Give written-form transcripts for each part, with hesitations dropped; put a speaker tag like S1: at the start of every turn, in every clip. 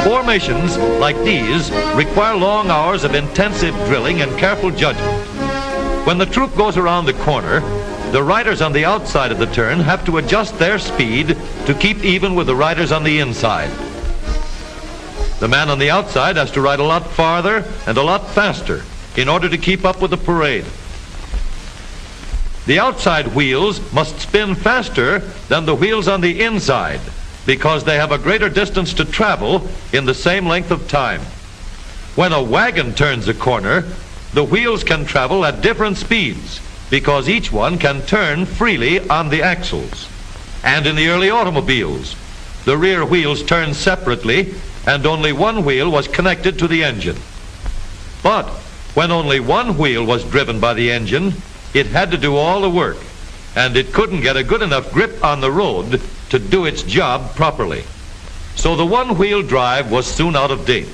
S1: Formations like these require long hours of intensive drilling and careful judgment. When the troop goes around the corner, the riders on the outside of the turn have to adjust their speed to keep even with the riders on the inside. The man on the outside has to ride a lot farther and a lot faster in order to keep up with the parade. The outside wheels must spin faster than the wheels on the inside because they have a greater distance to travel in the same length of time. When a wagon turns a corner, the wheels can travel at different speeds because each one can turn freely on the axles. And in the early automobiles, the rear wheels turned separately and only one wheel was connected to the engine. But when only one wheel was driven by the engine, it had to do all the work, and it couldn't get a good enough grip on the road to do its job properly. So the one-wheel drive was soon out of date.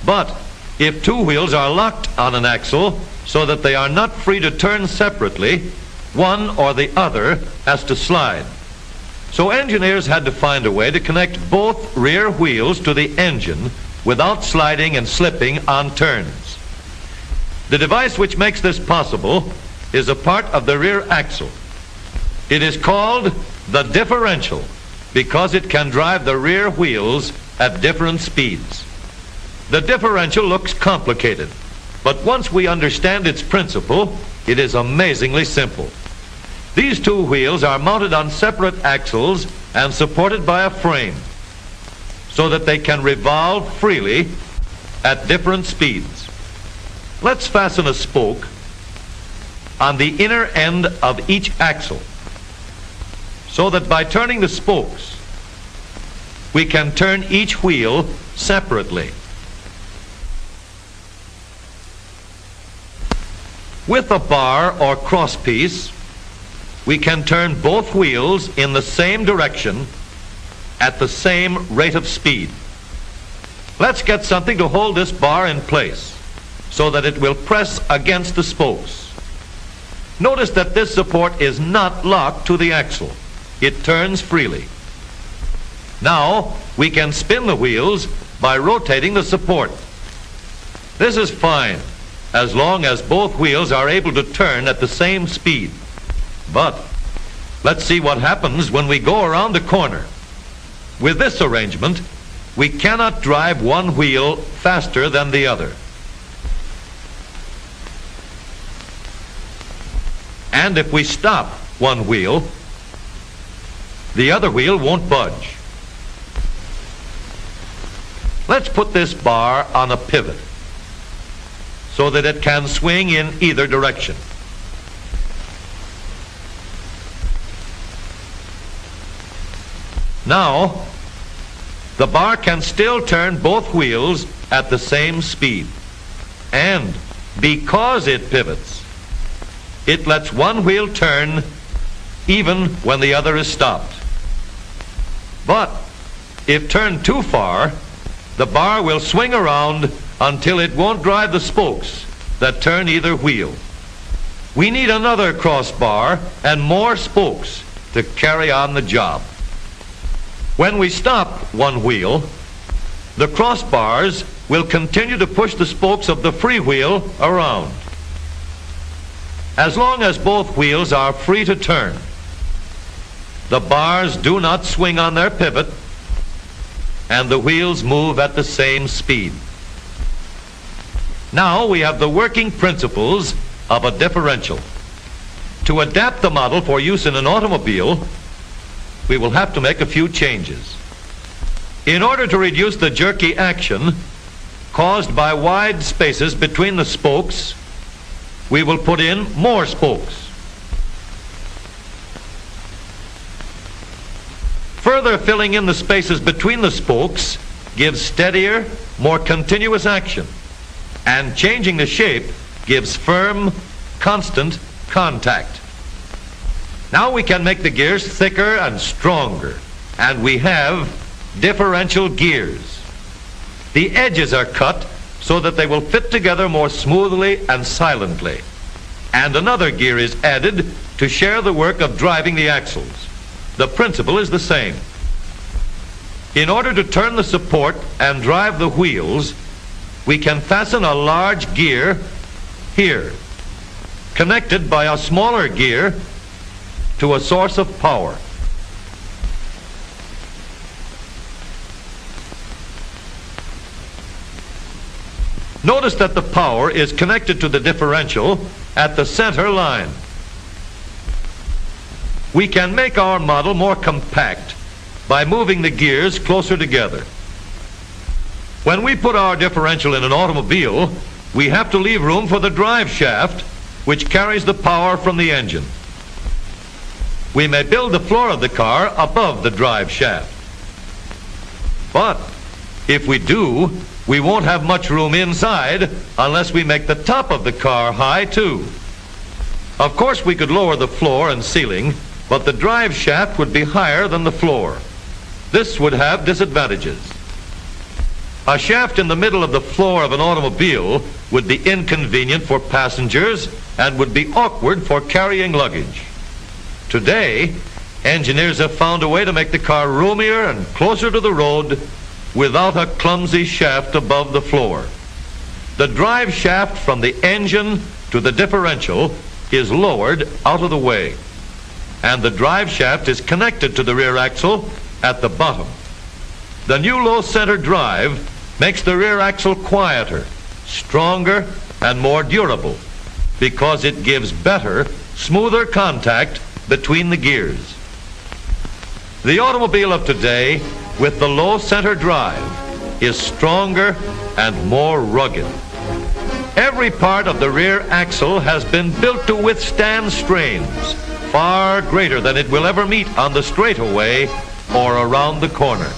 S1: But if two wheels are locked on an axle so that they are not free to turn separately, one or the other has to slide. So engineers had to find a way to connect both rear wheels to the engine without sliding and slipping on turns. The device which makes this possible is a part of the rear axle. It is called the differential because it can drive the rear wheels at different speeds. The differential looks complicated, but once we understand its principle, it is amazingly simple. These two wheels are mounted on separate axles and supported by a frame so that they can revolve freely at different speeds. Let's fasten a spoke on the inner end of each axle so that by turning the spokes, we can turn each wheel separately. With a bar or crosspiece, we can turn both wheels in the same direction at the same rate of speed. Let's get something to hold this bar in place so that it will press against the spokes. Notice that this support is not locked to the axle. It turns freely. Now we can spin the wheels by rotating the support. This is fine as long as both wheels are able to turn at the same speed. But let's see what happens when we go around the corner. With this arrangement, we cannot drive one wheel faster than the other. And if we stop one wheel, the other wheel won't budge. Let's put this bar on a pivot so that it can swing in either direction. Now, the bar can still turn both wheels at the same speed. And because it pivots, it lets one wheel turn even when the other is stopped. But if turned too far, the bar will swing around until it won't drive the spokes that turn either wheel. We need another crossbar and more spokes to carry on the job. When we stop one wheel, the crossbars will continue to push the spokes of the free wheel around. As long as both wheels are free to turn, the bars do not swing on their pivot and the wheels move at the same speed. Now we have the working principles of a differential. To adapt the model for use in an automobile, we will have to make a few changes. In order to reduce the jerky action caused by wide spaces between the spokes, we will put in more spokes. Further filling in the spaces between the spokes gives steadier, more continuous action, and changing the shape gives firm, constant contact. Now we can make the gears thicker and stronger, and we have differential gears. The edges are cut so that they will fit together more smoothly and silently. And another gear is added to share the work of driving the axles. The principle is the same. In order to turn the support and drive the wheels, we can fasten a large gear here, connected by a smaller gear to a source of power. Notice that the power is connected to the differential at the center line. We can make our model more compact by moving the gears closer together. When we put our differential in an automobile, we have to leave room for the drive shaft, which carries the power from the engine. We may build the floor of the car above the drive shaft. But if we do, we won't have much room inside unless we make the top of the car high too. Of course, we could lower the floor and ceiling, but the drive shaft would be higher than the floor. This would have disadvantages. A shaft in the middle of the floor of an automobile would be inconvenient for passengers and would be awkward for carrying luggage. Today, engineers have found a way to make the car roomier and closer to the road without a clumsy shaft above the floor. The drive shaft from the engine to the differential is lowered out of the way, and the drive shaft is connected to the rear axle at the bottom. The new low center drive makes the rear axle quieter, stronger, and more durable because it gives better, smoother contact between the gears. The automobile of today with the low center drive is stronger and more rugged. Every part of the rear axle has been built to withstand strains far greater than it will ever meet on the straightaway or around the corner.